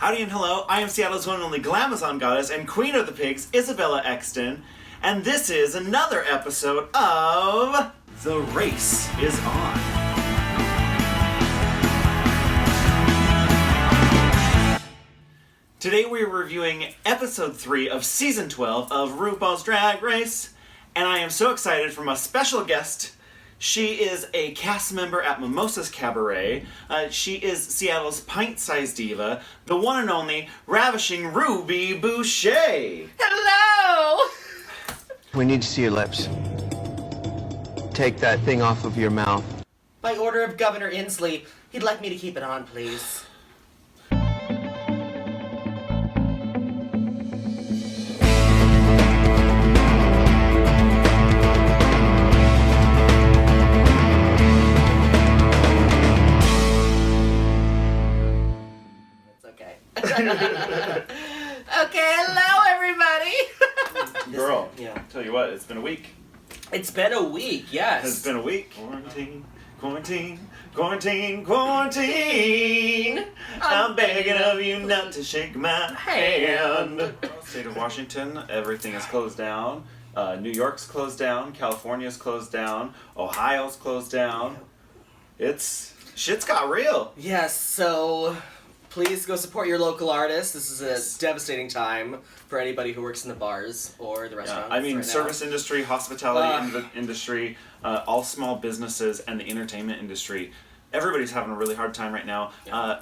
Howdy and hello, I am Seattle's one and only Glamazon goddess and queen of the pigs, IsabellaExtynn, and this is another episode of The Race is On. Today we're reviewing episode 3 of season 12 of RuPaul's Drag Race, and I am so excited for my special guest. She is a cast member at Mimosa's Cabaret. She is Seattle's pint-sized diva, the one and only ravishing Ruby Bouché. Hello! We need to see your lips. Take that thing off of your mouth. By order of Governor Inslee, he'd like me to keep it on, please. Okay, hello everybody! Girl, tell you what, it's been a week. It's been a week, yes. It's been a week. Quarantine. I'm begging of you not to shake my hand. State of Washington, everything is closed down. New York's closed down. California's closed down. Ohio's closed down. Shit's got real. Yes, so please go support your local artists. This is a devastating time for anybody who works in the bars or the restaurants. I mean, right service industry, hospitality industry, all small businesses, and the entertainment industry. Everybody's having a really hard time right now.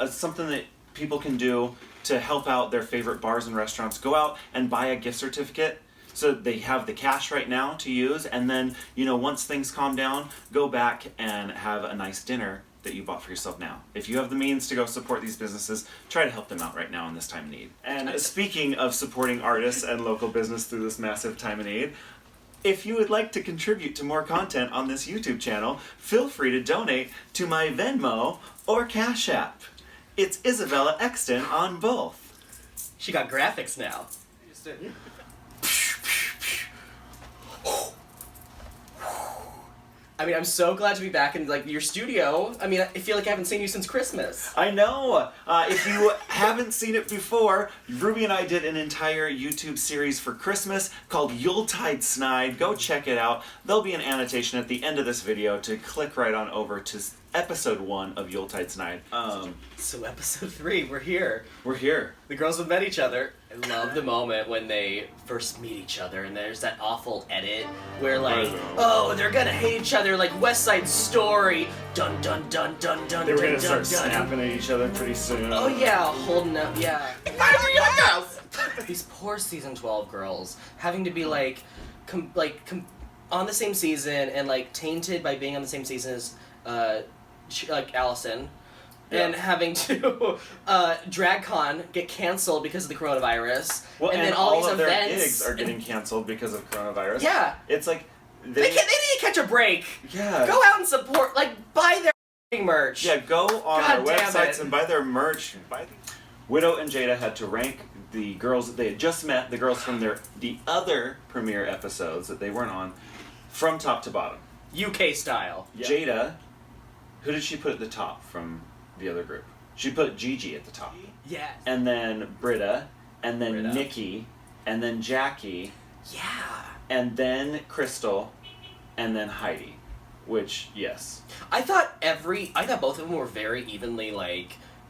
Something that people can do to help out their favorite bars and restaurants, go out and buy a gift certificate. So they have the cash right now to use, and then, once things calm down, go back and have a nice dinner that you bought for yourself now. If you have the means to go support these businesses, try to help them out right now in this time of need. And speaking of supporting artists and local business through this massive time of need, if you would like to contribute to more content on this YouTube channel, feel free to donate to my Venmo or CashApp. It's IsabellaExtynn on both. She got graphics now. I mean, I'm so glad to be back in your studio. I mean, I feel like I haven't seen you since Christmas. I know. If you haven't seen it before, Ruby and I did an entire YouTube series for Christmas called Yuletide Snide. Go check it out. There'll be an annotation at the end of this video to click right on over to episode 1 of Yuletide Snide. So episode 3, we're here. We're here. The girls have met each other. I love the moment when they first meet each other and there's that awful edit where they're gonna hate each other like West Side Story. Dun dun dun dun dun. They were gonna dun, start dun, snapping at each other pretty soon. Oh yeah, holding up, yeah. Finally, young girls. These poor season 12 girls having to be on the same season and tainted by being on the same season as Allison. Yeah. And having to DragCon get canceled because of the coronavirus. Well, and then all these of their events gigs are getting canceled because of coronavirus. Yeah. It's like they need to catch a break. Yeah. Go out and support, buy their merch. Yeah, go on God their damn websites it. and buy their merch. Widow and Jada had to rank the girls that they had just met, the girls from the other premiere episodes that they weren't on, from top to bottom. UK style. Yeah. Jada, who did she put at the top from the other group? She put Gigi at the top. Yes. And then Britta, and then Nikki, and then Jackie. Yeah. And then Crystal, and then Heidi. Which, yes. I thought both of them were very evenly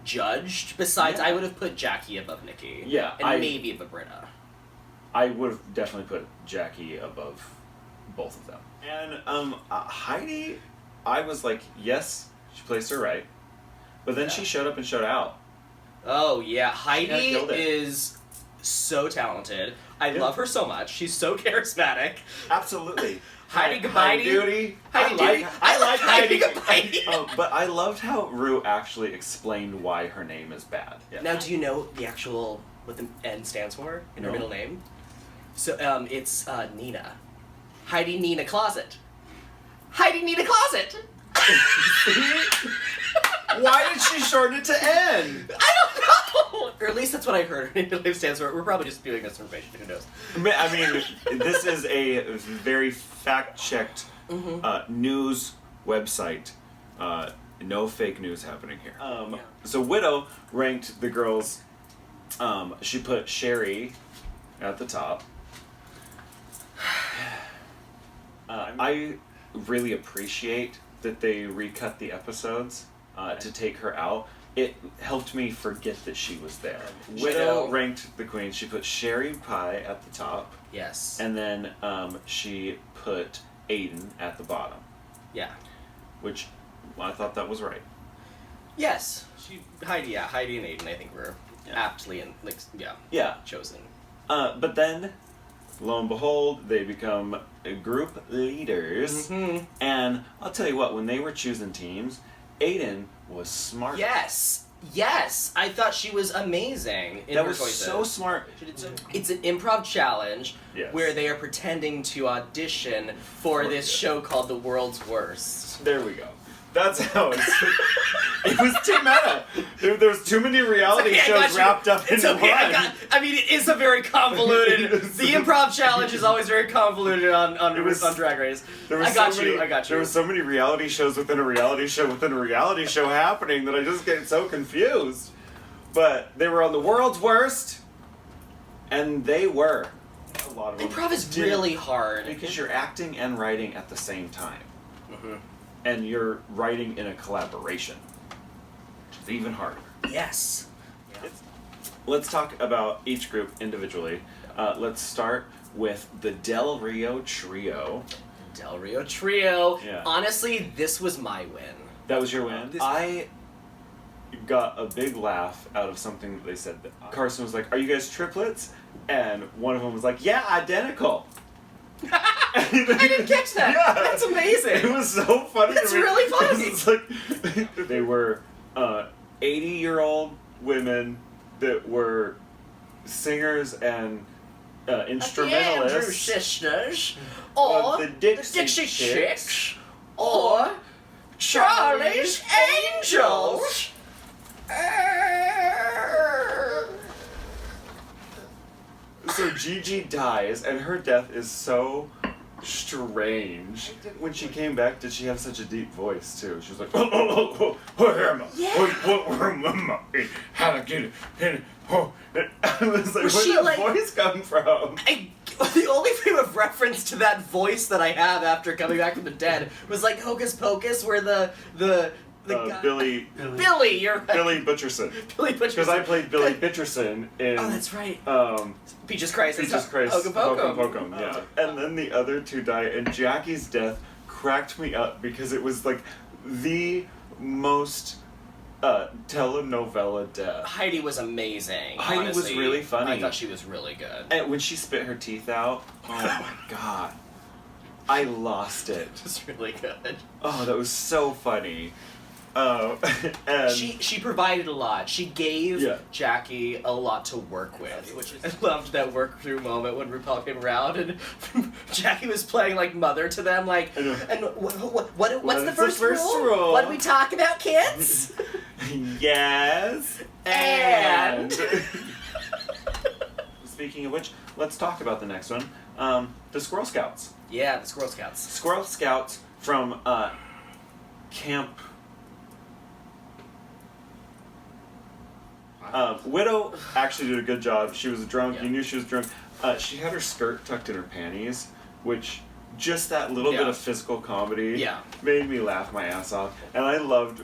judged. Besides, I would have put Jackie above Nikki. Yeah. And maybe above Britta. I would have definitely put Jackie above both of them. And Heidi, I was like, yes, she plays her right. But then she showed up and showed out. Oh yeah, Heidi killed it. is so talented. I love her so much. She's so charismatic. Absolutely. Heidi Goodbye. Duty. I like Heidi Goodbye. But I loved how Rue actually explained why her name is bad. Yeah. Now, do you know what the N stands for in her middle name? So it's Nina. Heidi Nina Closet. Heidi Nina Closet. Why did she shorten it to N? I don't know! Or at least that's what I heard. It stands for. We're probably just spewing misinformation. Who knows? I mean, this is a very fact-checked news website. No fake news happening here. So Widow ranked the girls She put Sherry at the top. I really appreciate that they recut the episodes to take her out. It helped me forget that she was there. Widow ranked the queen. She put Sherry Pie at the top. Yes. And then she put Aiden at the bottom. Yeah. Which I thought that was right. Yes. Heidi and Aiden, I think, were aptly and chosen. But then, lo and behold, they become group leaders. Mm-hmm. And I'll tell you what, when they were choosing teams, Aiden was smart. Yes. I thought she was amazing in that her was choices. so smart. It's an improv challenge Yes. where they are pretending to audition for this show called The World's Worst. There we go. That's how it was too meta. There's too many reality shows wrapped up into one. I mean, it is a very convoluted... the improv challenge is always very convoluted on Drag Race. I got you. There were so many reality shows within a reality show within a reality show happening that I just get so confused. But they were on The World's Worst, and they were. A lot of them. Improv is really hard. Because you're acting and writing at the same time. Mm-hmm. And you're writing in a collaboration, which is even harder. Yes. Yeah. Let's talk about each group individually. Let's start with the Del Rio Trio. Del Rio Trio. Yeah. Honestly, this was my win. That was your win? I got a big laugh out of something that they said. Carson was like, "Are you guys triplets?" And one of them was like, "Yeah, identical." I didn't catch that. Yeah. That's amazing. It was so funny. That's really funny. It's like they were 80-year-old women that were singers and instrumentalists. The Andrew Sisters, or the Dixie Chicks, or Charlie's Angels. So Gigi dies, and her death is so strange. When she came back, did she have such a deep voice too? She was like, where am I? Yeah. Where am I? How to get it? I was like, Was where she did that like- voice come from? The only frame of reference to that voice that I have after coming back from the dead was like Hocus Pocus, where the guy... Billy, you're right. Billy Butcherson. Billy Butcherson. Because I played Billy Butcherson in... Oh, that's right. Peaches Christ. Peaches Christ. Hokum Pokum. Hokum, yeah. And then the other two die, and Jackie's death cracked me up because it was like the most telenovela death. Heidi was amazing. Heidi honestly. was really funny. I thought she was really good. And when she spit her teeth out, oh my god. I lost it. It was really good. Oh, that was so funny. And she provided a lot. She gave Jackie a lot to work with, which I loved that work through moment when RuPaul came around and Jackie was playing like mother to them, like. And what's the first rule? What do we talk about, kids? Yes. And speaking of which, let's talk about the next one. The Squirrel Scouts. Yeah, the Squirrel Scouts. Squirrel Scouts from Camp. Widow actually did a good job. She was drunk. Yeah. You knew she was drunk. She had her skirt tucked in her panties, which just that little bit of physical comedy made me laugh my ass off. And I loved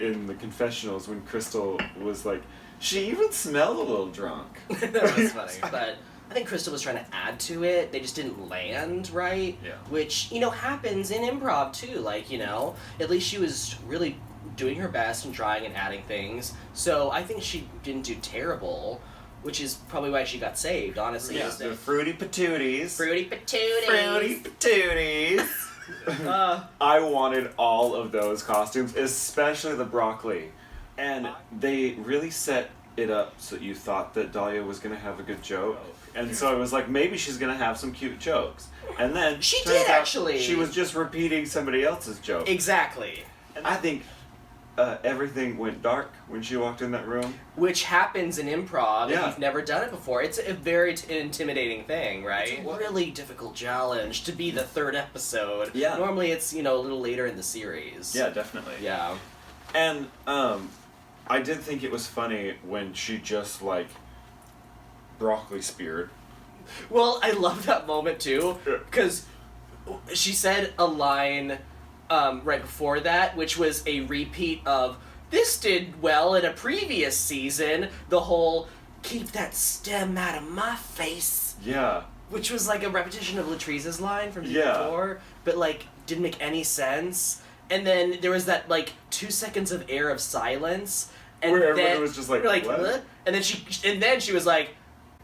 in the confessionals when Crystal was like, she even smelled a little drunk. That was funny, but I think Crystal was trying to add to it. They just didn't land right, which, happens in improv too. Like, at least she was really doing her best and trying and adding things. So I think she didn't do terrible, which is probably why she got saved, honestly. Yeah, the fruity patooties. Fruity patooties. Fruity patooties. I wanted all of those costumes, especially the broccoli. And they really set it up so you thought that Dahlia was going to have a good joke. And so I was like, maybe she's going to have some cute jokes. And then she did, actually. She was just repeating somebody else's joke. Exactly. And I think everything went dark when she walked in that room. Which happens in improv if you've never done it before. It's a very intimidating thing, right? It's a really difficult challenge to be the third episode. Yeah. Normally it's, a little later in the series. Yeah, definitely. Yeah. And I did think it was funny when she just, broccoli speared. Well, I love that moment too, because she said a line right before that, which was a repeat of, "This did well in a previous season," the whole, "keep that stem out of my face." Yeah. Which was like a repetition of Latrese's line from Yeah. before, but like didn't make any sense. And then there was that like 2 seconds of air of silence, and where then everybody was just like, we're like, what? And then she was like,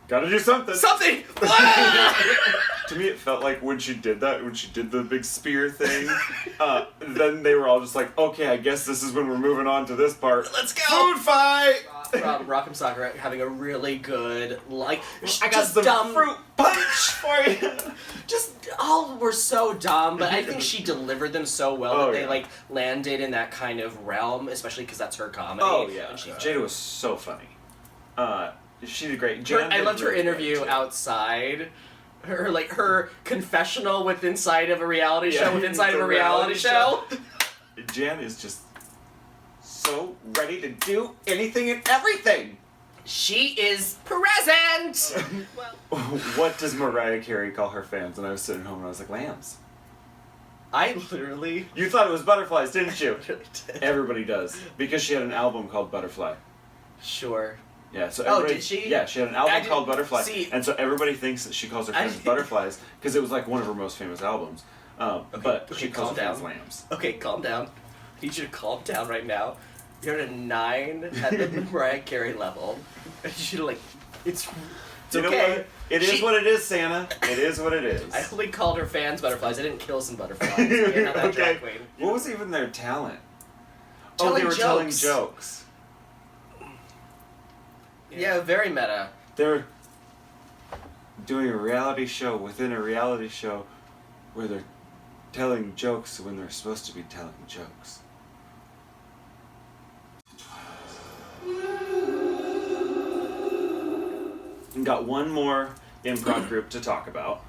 Gotta do something. something. To me, it felt like when she did that, when she did the big spear thing, then they were all just like, okay, I guess this is when we're moving on to this part. Let's go. Food fight! Rock'em Socker having a really good, like, I got just some dumb, fruit punch for you. just all were so dumb, but I think she delivered them so well that they, yeah. like, landed in that kind of realm, especially because that's her comedy. Oh, yeah. And she- Jada was so funny. She did great. Her, Jan I did loved her really interview great, too. outside. Her confessional with inside of a reality show with inside of a reality show. Jan is just so ready to do anything and everything. She is present! What does Mariah Carey call her fans? And I was sitting home and I was like, lambs. I literally You thought it was butterflies, didn't you? really did. Everybody does. Because she had an album called Butterfly. Sure. Yeah, so Oh, everybody, did she? Yeah, she had an I album didn't called Butterfly, see- and so everybody thinks that she calls her fans didn't- butterflies because it was like one of her most famous albums. But okay, she calls calm her fans down. lambs. Okay, calm down. I need you to calm down right now. You're at a 9 at the Mariah Carey level. I need you to, like, it's You know okay. what? It is what it is, Santa. It is what it is. I only called her fans butterflies. I didn't kill some butterflies. You're not that Okay. drag queen. What was even their talent? Telling they were telling jokes. jokes. Yeah, very meta. They're doing a reality show within a reality show where they're telling jokes when they're supposed to be telling jokes. And got one more improv group to talk about,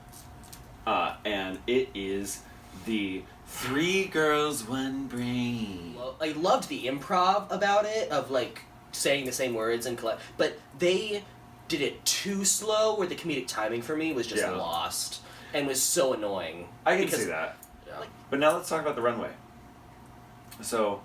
and it is the Three Girls, One Brain. Well, I loved the improv about it, of like saying the same words and collect, but they did it too slow, where the comedic timing for me was just Yeah. lost and was so annoying. I can because, see that. like, But now let's talk about the runway. So,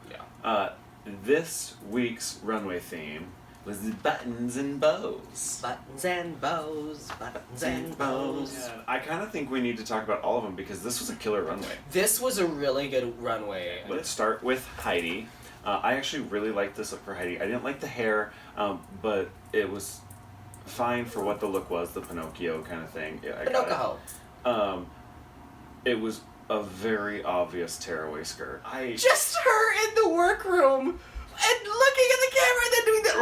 this week's runway theme was the buttons and bows. buttons and bows, buttons and bows. Yeah, I kind of think we need to talk about all of them because this was a killer runway. This was a really good runway. Let's start with Heidi. I actually really liked this look for Heidi. I didn't like the hair, but it was fine for what the look was, the Pinocchio kind of thing. Yeah, I got Pinocchio. it. It was a very obvious tearaway skirt. Just her in the workroom and looking at the camera and then doing that.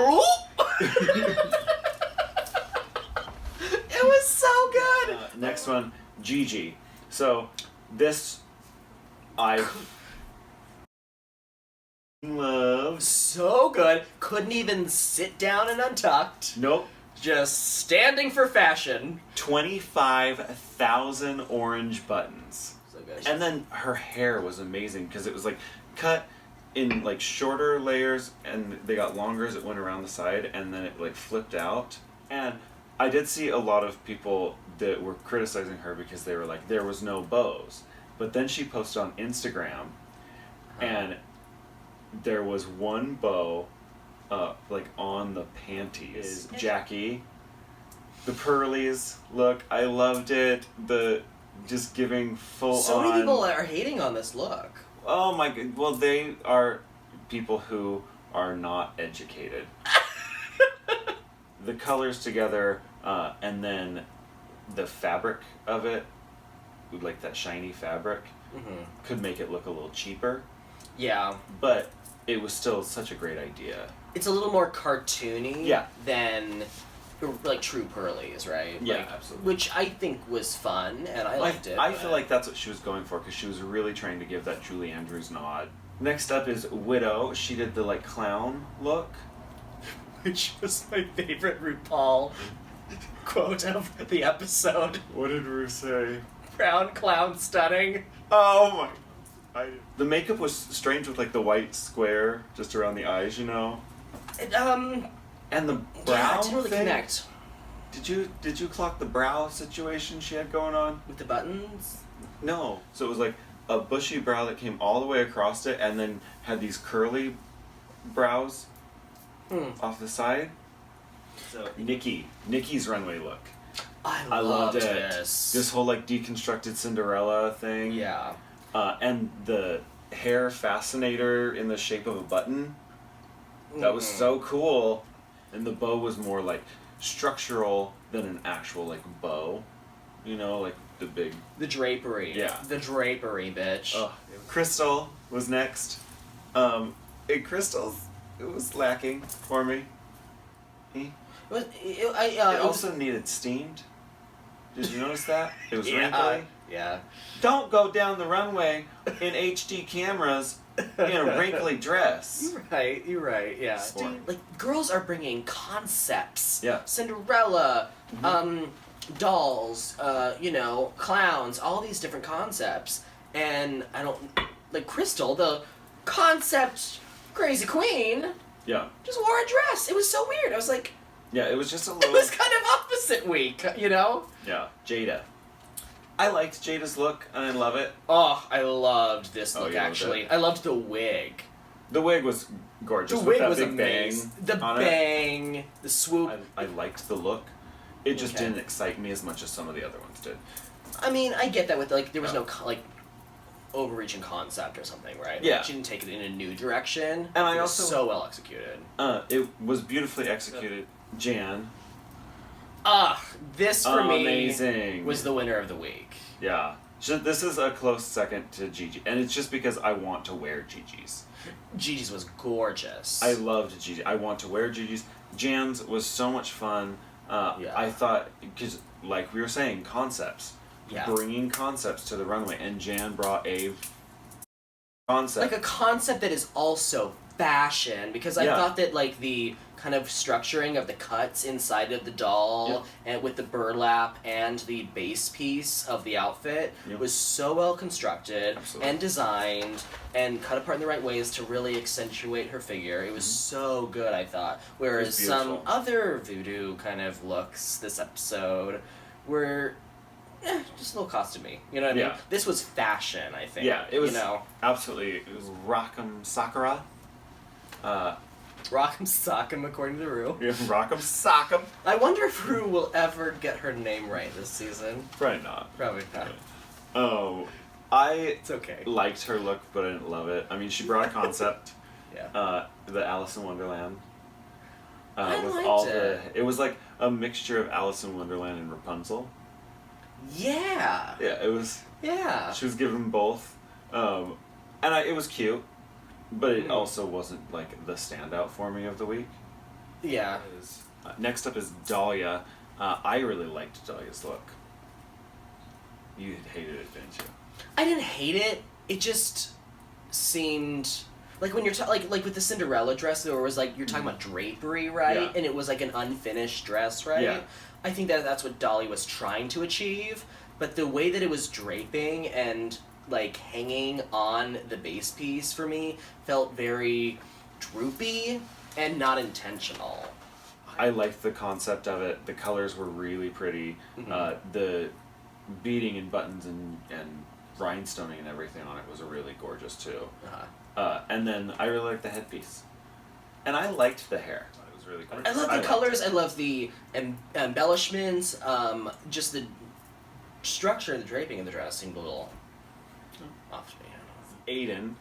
It was so good. Next one, Gigi. So this I love. So good. Couldn't even sit down and untucked. Nope. Just standing for fashion. 25,000 orange buttons. So good. And then her hair was amazing because it was like cut in like shorter layers and they got longer as it went around the side and then it like flipped out. And I did see a lot of people that were criticizing her because they were like, there was no bows. But then she posted on Instagram and there was one bow like on the panties. Jackie, the pearlies look, I loved it. The just giving full so on. many people are hating on this look. Oh my god! Well, they are people who are not educated. The colors together, and then the fabric of it, like that shiny fabric, could make it look a little cheaper. Yeah. But it was still such a great idea. It's a little more cartoony Yeah. than like true pearlies, right? Yeah, Like, absolutely. Which I think was fun, and I liked it. I but- feel like that's what she was going for because she was really trying to give that Julie Andrews nod. Next up is Widow. She did the like clown look. Which was my favorite RuPaul quote of the episode. What did Ru say? Brown clown stunning. Oh my! The makeup was strange with like the white square just around the eyes, you know. It, And the yeah, brown it didn't really thing connect. Did you clock the brow situation she had going on? With the buttons? No. So it was like a bushy brow that came all the way across it, and then had these curly brows off the side. So Nikki's runway look. I loved loved it. this whole like deconstructed Cinderella thing. Yeah. And the hair fascinator in the shape of a button. That was so cool. And the bow was more like structural than an actual like bow. You know, like the big... The drapery. Yeah. The drapery, bitch. Crystal was next. In Crystal's, it was lacking for me. It It also needed steamed. Did you notice that? It was wrinkly. Yeah. Don't go down the runway in HD cameras in a wrinkly dress. You're right, yeah. Dude, like, girls are bringing concepts. Yeah. Cinderella, dolls, clowns, all these different concepts. And like, Crystal, the concept crazy queen, Yeah. just wore a dress. It was so weird. I was like... Yeah, it was just a It little... was kind of opposite week, you know? Yeah. Jada. I liked Jada's look, and I love it. Oh, I loved this Oh, look, you loved actually. it? I loved the wig. The wig was gorgeous. The with wig that was big amazing. bang The on it. bang, the swoop. I liked the look. It just Okay. didn't excite me as much as some of the other ones did. I mean, I get that with, like, there was no, overreaching concept or something, right? Yeah. Like, she didn't take it in a new direction. And I it was also... so well executed. It was beautifully executed. Jan. This for me Amazing. was the winner of the week. Yeah. This is a close second to Gigi. And it's just because I want to wear Gigi's. Gigi's was gorgeous. I loved Gigi. I want to wear Gigi's. Jan's was so much fun. I thought, because like we were saying, concepts. Yeah. Bringing concepts to the runway. And Jan brought a concept. Like a concept that is also fashion, because I thought that, like, the kind of structuring of the cuts inside of the doll and with the burlap and the base piece of the outfit was so well constructed and designed and cut apart in the right ways to really accentuate her figure. It was so good, I thought. Whereas some other voodoo kind of looks this episode were just a little costumey. You know what I mean? This was fashion, I think. Yeah, it was, you know? absolutely. It was Rock'em Sakura. Rock'em Sock'em, according to Ru. Yeah, Rock'em Sock'em. I wonder if Ru will ever get her name right this season. Probably not. Probably not. Oh, I It's okay. liked her look, but I didn't love it. I mean, she brought a concept. Yeah. The Alice in Wonderland. I with liked all it. It was like a mixture of Alice in Wonderland and Rapunzel. Yeah. Yeah, it was. Yeah. She was given both, and it was cute, but it also wasn't like the standout for me of the week. Yeah. Next up is Dahlia. I really liked Dahlia's look. You hated it, didn't you? I didn't hate it. It just seemed like when you're like with the Cinderella dress, there was like you're talking about drapery, right? Yeah. And it was like an unfinished dress, right? Yeah. I think that's what Dahlia was trying to achieve, but the way that it was draping and like hanging on the base piece for me felt very droopy and not intentional. I liked the concept of it. The colors were really pretty. The beading and buttons and rhinestoning and everything on it was really gorgeous too. And then I really liked the headpiece. And I liked the hair. It was really gorgeous. I love the colors. I love the embellishments. Just the structure and the draping of the dress seemed a little off to me. I don't know.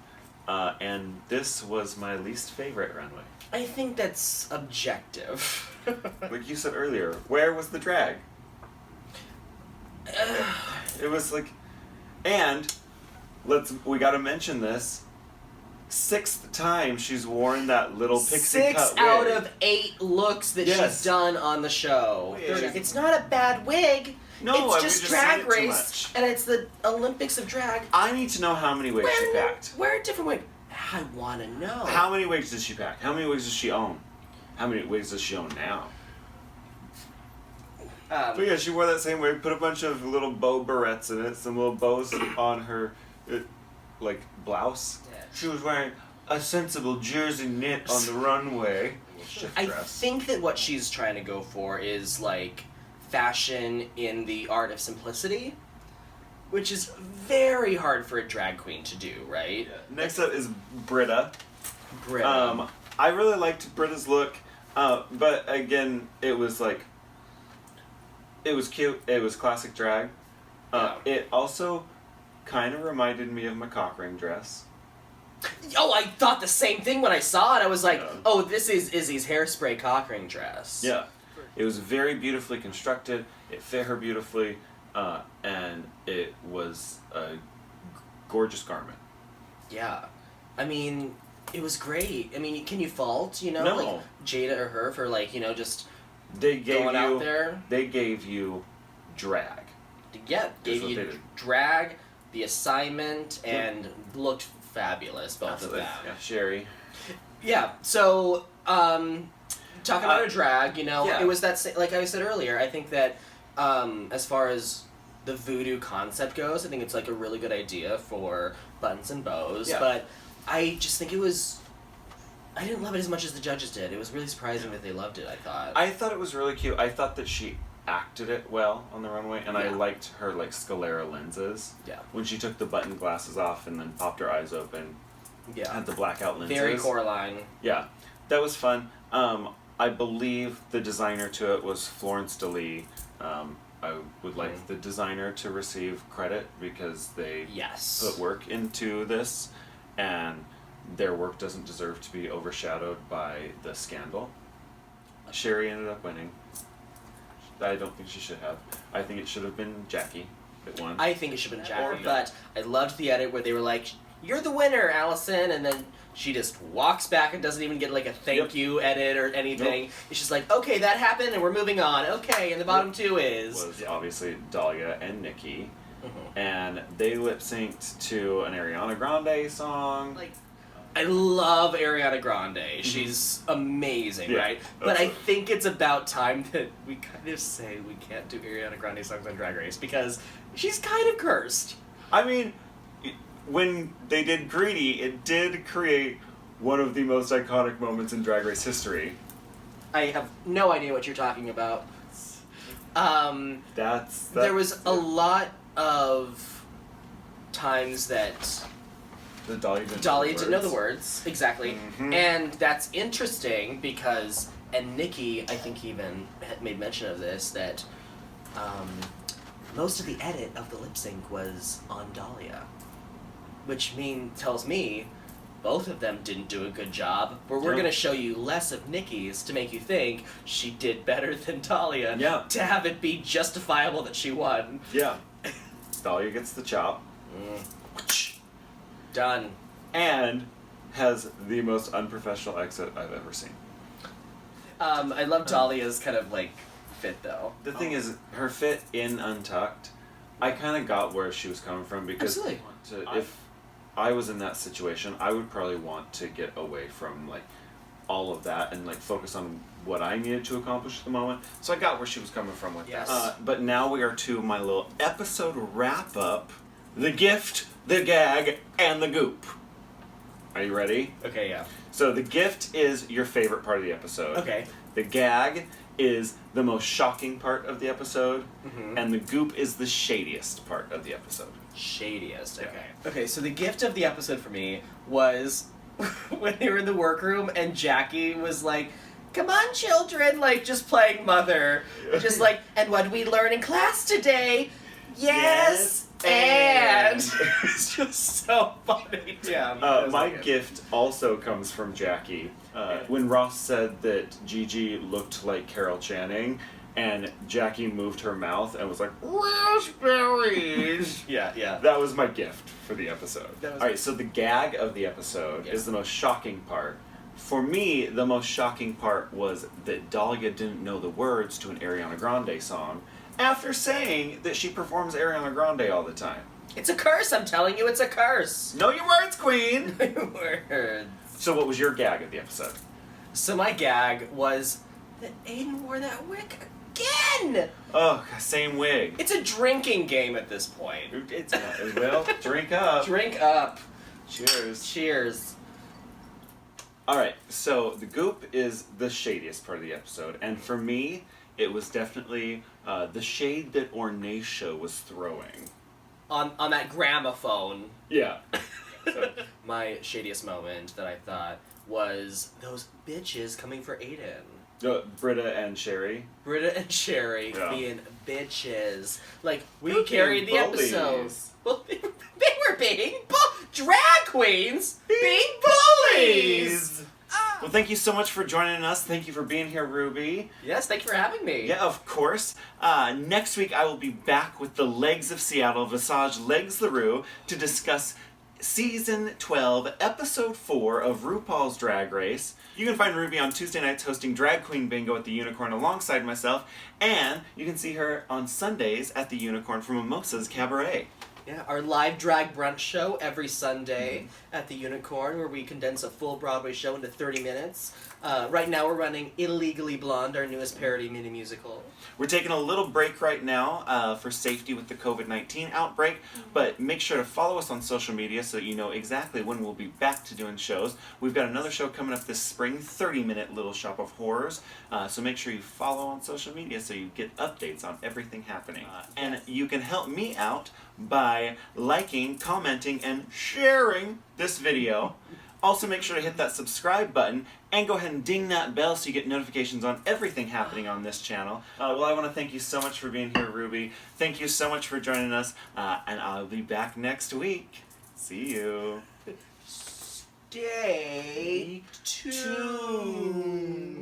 Aiden, and this was my least favorite runway. I think that's objective. Like you said earlier, where was the drag? It was like, and we gotta mention this. 6th time she's worn that little pixie cut wig. 6 out of 8 looks that she's done on the show. Yeah. It's not a bad wig. No, it's just Drag seen it too Race, much. and it's the Olympics of drag. I need to know how many wigs she packed. Wear a different wig. I want to know. How many wigs does she pack? How many wigs does she own? How many wigs does she own now? But yeah, she wore that same wig, put a bunch of little bow barrettes in it, some little bows on her, like, blouse. Yeah. She was wearing a sensible jersey knit on the runway. I think that what she's trying to go for is, like, fashion in the art of simplicity, which is very hard for a drag queen to do, right? Next up is Britta. Britta. I really liked Britta's look, but again, it was cute. It was classic drag. It also kind of reminded me of my cock ring dress. Oh, I thought the same thing when I saw it. I was like, Yeah. oh, this is Izzy's hairspray cock ring dress. Yeah. It was very beautifully constructed. It fit her beautifully, and it was a gorgeous garment. Yeah. I mean, it was great. I mean, can you fault, No. like Jada or her for just They gave going you out there? They gave you drag. Yeah, gave what they you did. drag, the assignment, and looked fabulous, both Absolutely. of them. Yeah, Sherry. Yeah, so, talking about a drag, yeah. it was that, like I said earlier, I think that, as far as the voodoo concept goes, I think it's, like, a really good idea for buttons and bows, Yeah. but I just think I didn't love it as much as the judges did. It was really surprising that they loved it, I thought. I thought it was really cute. I thought that she acted it well on the runway, and I Yeah. liked her sclera lenses. Yeah. When she took the button glasses off and then popped her eyes open, Yeah. had the blackout lenses. Very Coraline. Yeah, that was fun. I believe the designer to it was Florence DeLee. I would like the designer to receive credit because they Yes. put work into this, and their work doesn't deserve to be overshadowed by the scandal. Sherry ended up winning. I don't think she should have. I think it should have been Jackie that won. I think it should have been Jackie, Or- but I loved the edit where they were like, "You're the winner, Allison," and then she just walks back and doesn't even get a thank Yep. you edit or anything. Nope. It's just like, okay, that happened and we're moving on. Okay, and the bottom two is was obviously Dahlia and Nikki, Mhm. and they lip synced to an Ariana Grande song. I love Ariana Grande. She's amazing, Yeah, right? But I absolutely. think it's about time that we kind of say we can't do Ariana Grande songs on Drag Race because she's kind of cursed. I mean, when they did Greedy, it did create one of the most iconic moments in Drag Race history. I have no idea what you're talking about. That's There was a lot of times that the Dahlia didn't Dahlia didn't know the words, exactly. Mhm. And that's interesting because, and Nikki, I think even had made mention of this, that most of the edit of the lip sync was on Dahlia. Which tells me both of them didn't do a good job, but we're Yeah. going to show you less of Nikki's to make you think she did better than Dahlia Yeah. to have it be justifiable that she won. Yeah. Dahlia gets the chop Done. and has the most unprofessional exit I've ever seen. I love Dahlia's kind of fit though. The thing is, her fit in Untucked, I kind of got where she was coming from because Absolutely. if I was in that situation, I would probably want to get away from all of that and focus on what I needed to accomplish at the moment. So I got where she was coming from with Yes. that. But now we are to my little episode wrap up: the gift, the gag, and the goop. Are you ready? Okay, yeah. So the gift is your favorite part of the episode. Okay. The gag is the most shocking part of the episode, Mhm. and the goop is the shadiest part of the episode. Shadiest, Yeah. okay. Okay, so the gift of the episode for me was when they were in the workroom and Jackie was like, "Come on, children," just playing mother. Yeah. Just and what did we learn in class today? Yes, and it's just so funny. Yeah. My gift also comes from Jackie. When Ross said that Gigi looked like Carol Channing, and Jackie moved her mouth and was like, "Raspberries." Yeah. That was my gift for the episode. That was- Alright, so the gag of the episode Yeah. is the most shocking part. For me, the most shocking part was that Dahlia didn't know the words to an Ariana Grande song after saying that she performs Ariana Grande all the time. It's a curse, I'm telling you, it's a curse. Know your words, queen! Words. So what was your gag of the episode? So my gag was that Aiden wore that wig again! Oh, same wig. It's a drinking game at this point. It's well, drink up. Drink up. Cheers. Cheers. Alright, so the goop is the shadiest part of the episode, and for me, it was definitely the shade that Ornacia was throwing. On that gramophone. Yeah. So. My shadiest moment that I thought was those bitches coming for Aiden. Britta and Sherry. Britta and Sherry Yeah. being bitches. Like, we They're carried the being episode. bullies. Well, they were being drag queens being bullies! Well, thank you so much for joining us. Thank you for being here, Ruby. Yes, thank you for having me. Yeah, of course. Next week, I will be back with the Legs of Seattle, Visage Legs LaRue, to discuss Season 12, Episode 4 of RuPaul's Drag Race. You can find Ruby on Tuesday nights hosting Drag Queen Bingo at the Unicorn alongside myself, and you can see her on Sundays at the Unicorn for Mimosa's Cabaret. Yeah, our live drag brunch show every Sunday at the Unicorn, where we condense a full Broadway show into 30 minutes. Right now we're running Illegally Blonde, our newest parody mini musical. We're taking a little break right now for safety with the COVID-19 outbreak, but make sure to follow us on social media so that you know exactly when we'll be back to doing shows. We've got another show coming up this spring, 30-minute Little Shop of Horrors, so make sure you follow on social media so you get updates on everything happening. And you can help me out by liking, commenting, and sharing this video. Also, make sure to hit that subscribe button and go ahead and ding that bell so you get notifications on everything happening on this channel. Well, I want to thank you so much for being here, Ruby. Thank you so much for joining us, and I'll be back next week. See you. Stay tuned.